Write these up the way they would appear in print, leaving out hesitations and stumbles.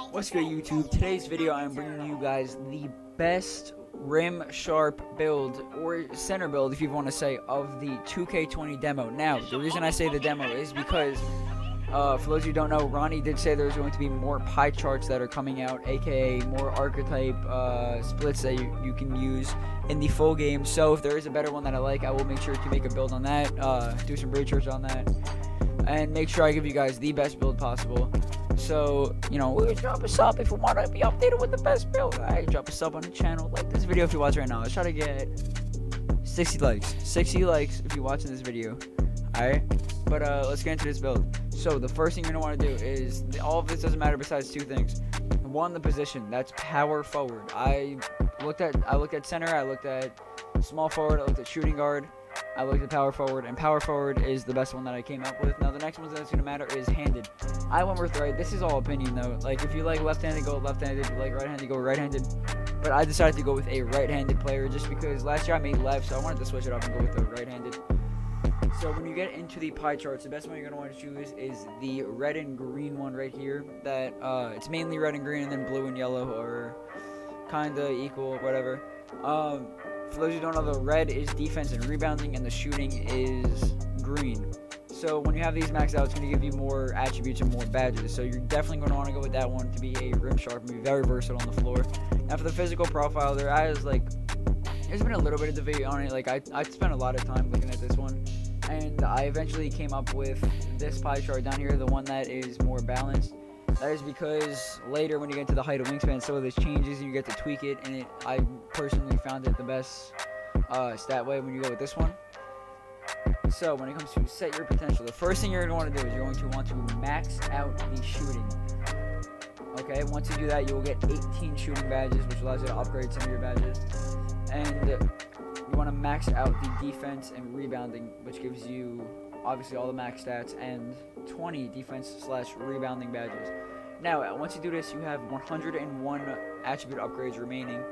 What's good, YouTube? Today's video I'm bringing you guys the best rim sharp build, or center build if you want to say, of the 2K20 demo. Now, the reason I say the demo is because for those who don't know, Ronnie did say there's going to be more pie charts that are coming out, aka more archetype splits that you can use in the full game. So if there is a better one that I like, I will make sure to make a build on that, do some research on that, and make sure I give you guys the best build possible. So, drop a sub if you want to be updated with the best build. Alright, drop a sub on the channel. Like this video if you watch right now. Let's try to get 60 likes. 60 likes if you're watching this video. Alright? But let's get into this build. So the first thing you're going to want to do is, all of this doesn't matter besides two things. One, the position. That's power forward. I looked at center, I looked at small forward, I looked at shooting guard, I looked at power forward, and power forward is the best one that I came up with. Now the next one that's going to matter is handed. I went with right. This is all opinion though. Like, if you like left-handed, go left-handed. If you like right-handed, go right-handed. But I decided to go with a right-handed player just because last year I made left, so I wanted to switch it up and go with the right-handed. So when you get into the pie charts, the best one you're going to want to choose is the red and green one right here. That it's mainly red and green, and then blue and yellow are kind of equal, whatever. For those who don't know, the red is defense and rebounding, and the shooting is green. So when you have these maxed out, it's going to give you more attributes and more badges. So you're definitely going to want to go with that one to be a rim sharp and be very versatile on the floor. Now for the physical profile, there's been a little bit of debate on it. Like, I spent a lot of time looking at this one, and I eventually came up with this pie chart down here, the one that is more balanced. That is because later when you get to the height of wingspan, some of this changes and you get to tweak it, and I personally found it the best stat way when you go with this one. So when it comes to set your potential, the first thing you're going to want to do is you're going to want to max out the shooting. Okay, once you do that, you will get 18 shooting badges, which allows you to upgrade some of your badges. And you want to max out the defense and rebounding, which gives you obviously all the max stats and 20 defense/rebounding badges. Now, once you do this, you have 101 attribute upgrades remaining.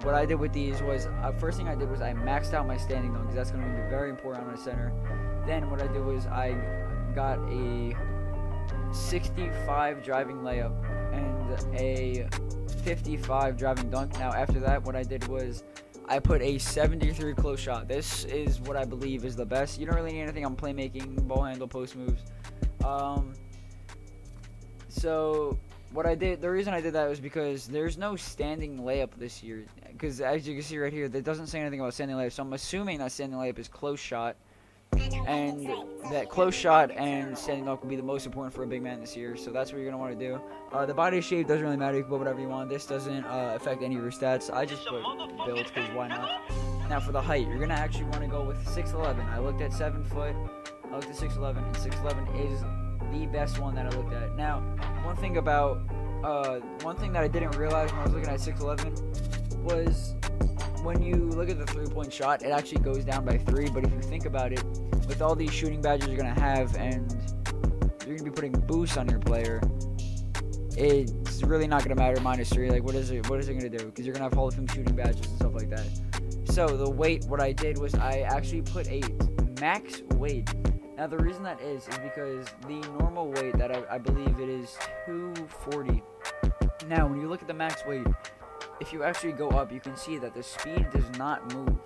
What I did with these was, first thing I did was I maxed out my standing dunk, because that's going to be very important on a center. Then what I did was I got a 65 driving layup and a 55 driving dunk. Now after that, what I did was I put a 73 close shot. This is what I believe is the best. You don't really need anything on playmaking, ball handle, post moves. So what I did, the reason I did that was because there's no standing layup this year. Because as you can see right here, that doesn't say anything about standing layup. So I'm assuming that standing layup is close shot. And that close shot and standing dunk will be the most important for a big man this year. So that's what you're going to want to do. The body shape doesn't really matter. You can put whatever you want. This doesn't affect any of your stats. I just put builds because why not? Now for the height, you're going to actually want to go with 6'11". I looked at 7 foot. I looked at 6'11", and 6'11 is the best one that I looked at. Now, one thing that I didn't realize when I was looking at 6'11" was when you look at the three-point shot, it actually goes down by 3. But if you think about it, with all these shooting badges you're going to have, and you're going to be putting boosts on your player, it's really not going to matter -3. Like, what is it going to do? Because you're going to have Hall of Fame shooting badges and stuff like that. So the weight, what I did was I actually put a max weight. Now the reason that is because the normal weight that I believe it is 240. Now when you look at the max weight, if you actually go up, you can see that the speed does not move.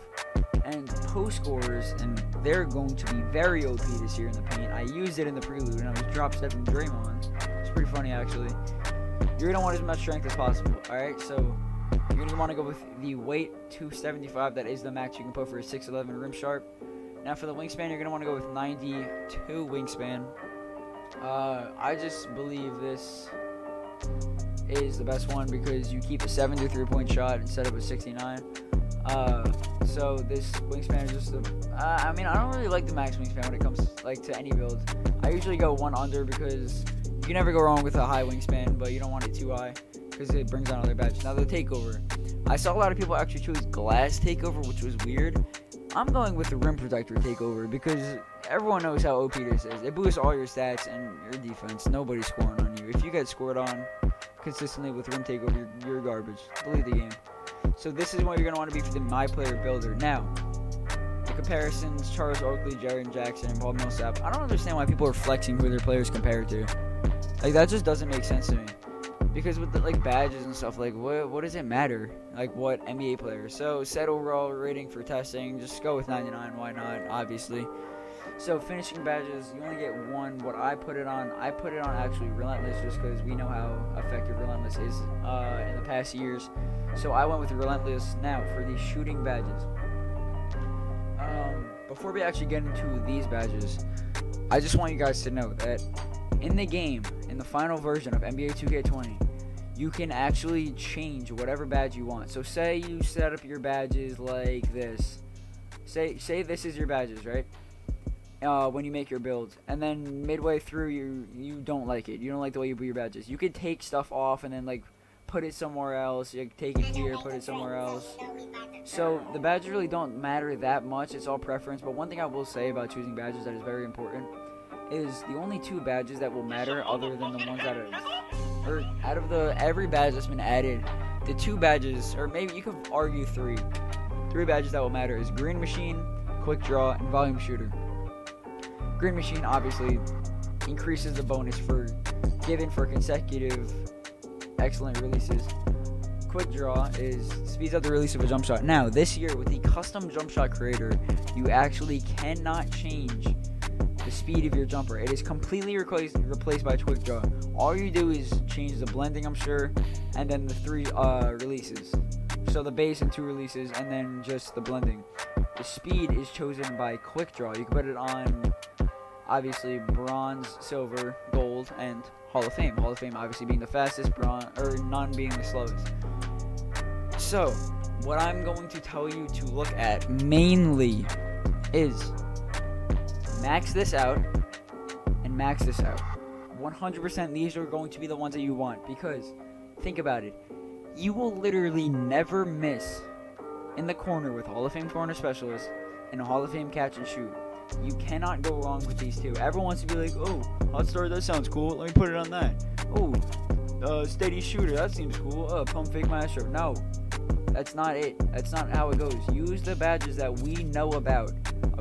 And post scorers, and they're going to be very OP this year in the paint. I used it in the prelude, and I was drop stepping Draymond. It's pretty funny actually. You're gonna want as much strength as possible. All right, so you're gonna want to go with the weight 275. That is the max you can put for a 6'11" rim sharp. Now for the wingspan, you're gonna want to go with 92 wingspan. I just believe this is the best one because you keep a 73-point shot instead of a 69. So this wingspan is just I don't really like the max wingspan when it comes to any build. I usually go one under because you can never go wrong with a high wingspan, but you don't want it too high because it brings down other badges. Now the takeover, I saw a lot of people actually choose glass takeover, which was weird. I'm going with the rim protector takeover because everyone knows how OP this is. It boosts all your stats and your defense. Nobody's scoring on you. If you get scored on consistently with rim takeover, you're garbage. Delete the game. So this is what you're going to want to be for the My Player Builder. Now, the comparisons, Charles Oakley, Jaren Jackson, and Paul Millsap. I don't understand why people are flexing who their players compare to. Like, that just doesn't make sense to me. Because with the, like, badges and stuff, like, what does it matter? Like, what NBA players? So set overall rating for testing, just go with 99. Why not? Obviously. So finishing badges, you only get one. What I put it on actually Relentless, just because we know how effective Relentless is in the past years. So I went with Relentless. Now for the shooting badges. Before we actually get into these badges, I just want you guys to know that in the game, in the final version of NBA 2K20, you can actually change whatever badge you want. So say you set up your badges like this. Say this is your badges, right? When you make your build, and then midway through you don't like it. You don't like the way you put your badges. You could take stuff off and then like put it somewhere else. You can take it here, put it somewhere else. So the badges really don't matter that much. It's all preference. But one thing I will say about choosing badges that is very important is the only two badges that will matter, other than the ones that are, or out of every badge that's been added, the two badges, or maybe you could argue three badges that will matter is Green Machine, Quick Draw, and Volume Shooter. Green Machine obviously increases the bonus for consecutive excellent releases. Quick Draw speeds up the release of a jump shot. Now this year with the custom jump shot creator, you actually cannot change the speed of your jumper. It is completely replaced by Quick Draw. All you do is change the blending, I'm sure, and then the 3 releases. So the base and 2 releases, and then just the blending. The speed is chosen by Quick Draw. You can put it on obviously bronze, silver, gold, and Hall of Fame. Hall of Fame obviously being the fastest, bronze, or none being the slowest. So what I'm going to tell you to look at mainly is max this out and max this out. 100% these are going to be the ones that you want, because think about it. You will literally never miss in the corner with Hall of Fame corner specialist and a Hall of Fame catch and shoot. You cannot go wrong with these two. Everyone wants to be like, oh, hot start, that sounds cool. Let me put it on that. Oh, steady shooter, that seems cool. Pump fake maestro. No, that's not it. That's not how it goes. Use the badges that we know about.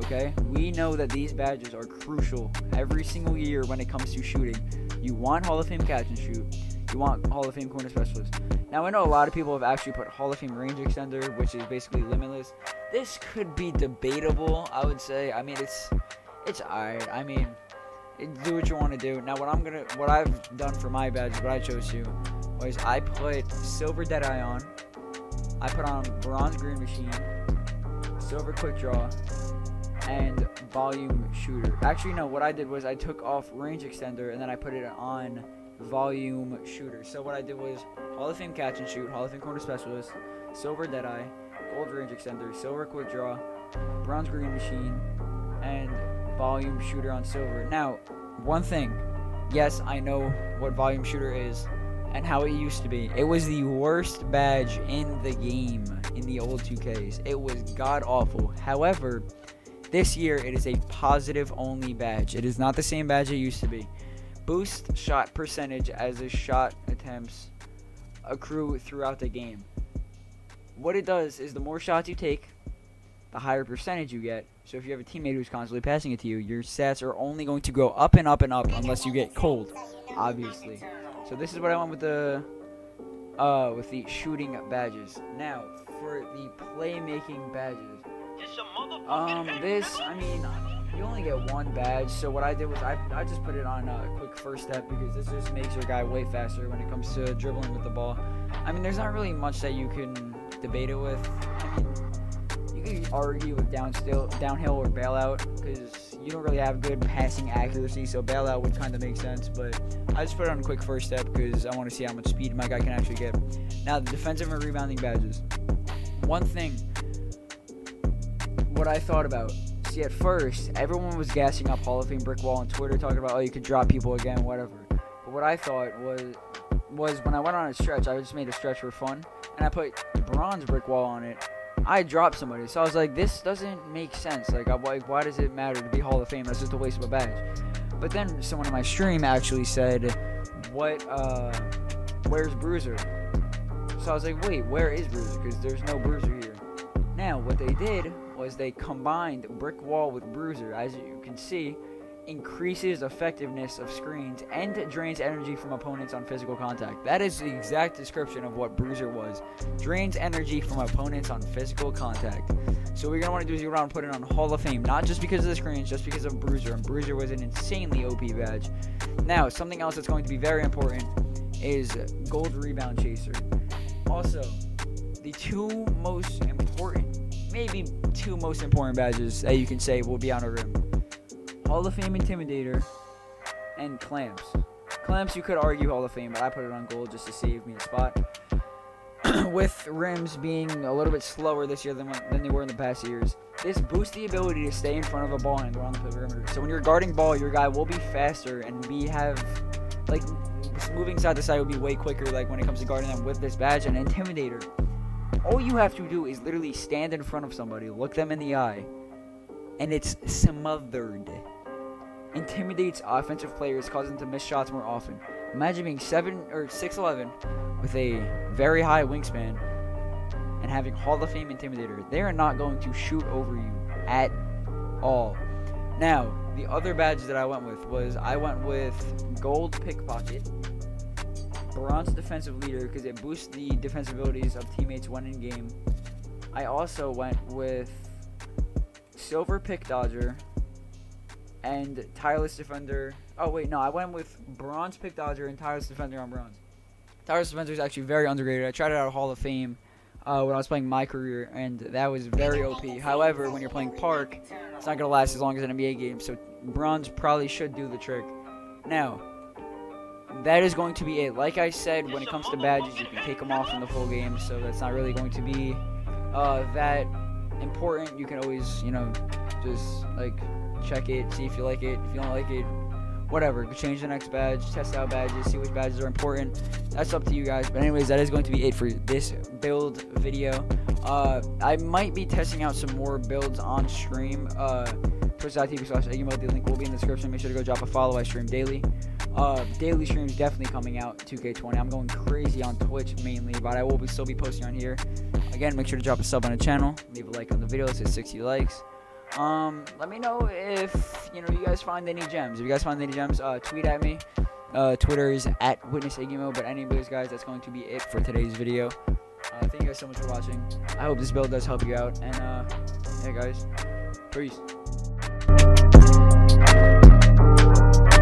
Okay, we know that these badges are crucial every single year when it comes to shooting. You want Hall of Fame catch and shoot. You want Hall of Fame corner specialist. Now I know a lot of people have actually put Hall of Fame range extender, which is basically limitless. This could be debatable, I would say. I mean, it's alright. I mean, do what you want to do. Now what I've done for my badge, what I chose to, was I put silver Deadeye on. I put on bronze Green Machine, silver Quick Draw, and volume shooter. Actually, no, what I did was I took off range extender and then I put it on volume shooter. So what I did was Hall of Fame catch and shoot, Hall of Fame corner specialist, silver Deadeye, gold range extender, silver Quick Draw, bronze Green Machine, and volume shooter on silver. Now, one thing, yes, I know what volume shooter is and how it used to be. It was the worst badge in the game in the old 2Ks. It was god awful. However, this year it is a positive only badge. It is not the same badge it used to be. Boost shot percentage as the shot attempts accrue throughout the game. What it does is the more shots you take, the higher percentage you get. So if you have a teammate who's constantly passing it to you, your stats are only going to go up and up and up unless you get cold, obviously. So this is what I want with the shooting badges. Now for the playmaking badges. I mean, you only get one badge. So what I did was I just put it on quick first step, because this just makes your guy way faster when it comes to dribbling with the ball. I mean, there's not really much that you can debate it with. I mean, you can argue with downhill or bailout, because you don't really have good passing accuracy, so bailout would kind of make sense, but I just put it on a quick first step because I want to see how much speed my guy can actually get. Now, the defensive and rebounding badges. One thing, what I thought about, see, at first, everyone was gassing up Hall of Fame brick wall on Twitter, talking about, oh, you could drop people again, whatever. But what I thought was when I went on a stretch, I just made a stretch for fun, and I put bronze brick wall on it. I dropped somebody, so I was like, this doesn't make sense. Like, why does it matter to be Hall of Fame? That's just a waste of a badge. But then someone in my stream actually said, where's Bruiser? So I was like, wait, where is Bruiser? Because there's no Bruiser here. Now, what they did was they combined brick wall with Bruiser, as you can see, increases effectiveness of screens and drains energy from opponents on physical contact. That is the exact description of what Bruiser was. Drains energy from opponents on physical contact. So what you're going to want to do is you're going to put it on Hall of Fame, not just because of the screens, just because of Bruiser. And Bruiser was an insanely OP badge. Now, something else that's going to be very important is Gold Rebound Chaser. Also, the two most important, maybe two most important badges that you can say will be on a rim. Hall of Fame Intimidator and Clamps. Clamps, you could argue Hall of Fame, but I put it on gold just to save me a spot. With rims being a little bit slower this year than they were in the past years, this boosts the ability to stay in front of a ball handler on the perimeter. So when you're guarding ball, your guy will be faster and moving side to side will be way quicker, like when it comes to guarding them with this badge. And Intimidator, all you have to do is literally stand in front of somebody, look them in the eye, and it's smothered. Intimidates offensive players, causing them to miss shots more often. Imagine being 6'11" with a very high wingspan and having Hall of Fame Intimidator. They are not going to shoot over you at all. Now, the other badge that I went with Gold Pickpocket, Bronze Defensive Leader, because it boosts the defensive abilities of teammates when in game. I also went with Silver Pick Dodger and Tireless Defender. Oh wait, no, I went with Bronze Pick Dodger and Tireless Defender on bronze. Tireless Defender is actually very underrated. I tried it out at Hall of Fame when I was playing my career, and that was very OP. However, when you're playing Park, it's not going to last as long as an NBA game, so bronze probably should do the trick. Now, that is going to be it. Like I said, when it comes to badges, you can take them off in the full game, so that's not really going to be that important. You can always, just check it, see if you like it. If you don't like it, whatever, change the next badge, test out badges, see which badges are important. That's up to you guys. But anyways, that is going to be it for this build video. I might be testing out some more builds on stream. Twitch.tv/Igymo. The link will be in the description. Make sure to go drop a follow. I stream daily. Daily streams definitely coming out 2K20. I'm going crazy on Twitch mainly, but I will still be posting on here. Again, make sure to drop a sub on the channel. Leave a like on the video. It says 60 likes. Let me know if you guys find any gems. If you guys find any gems, tweet at me. Twitter is @WitnessIgymo. But anyways, guys, that's going to be it for today's video. Thank you guys so much for watching. I hope this build does help you out. And yeah, guys, peace.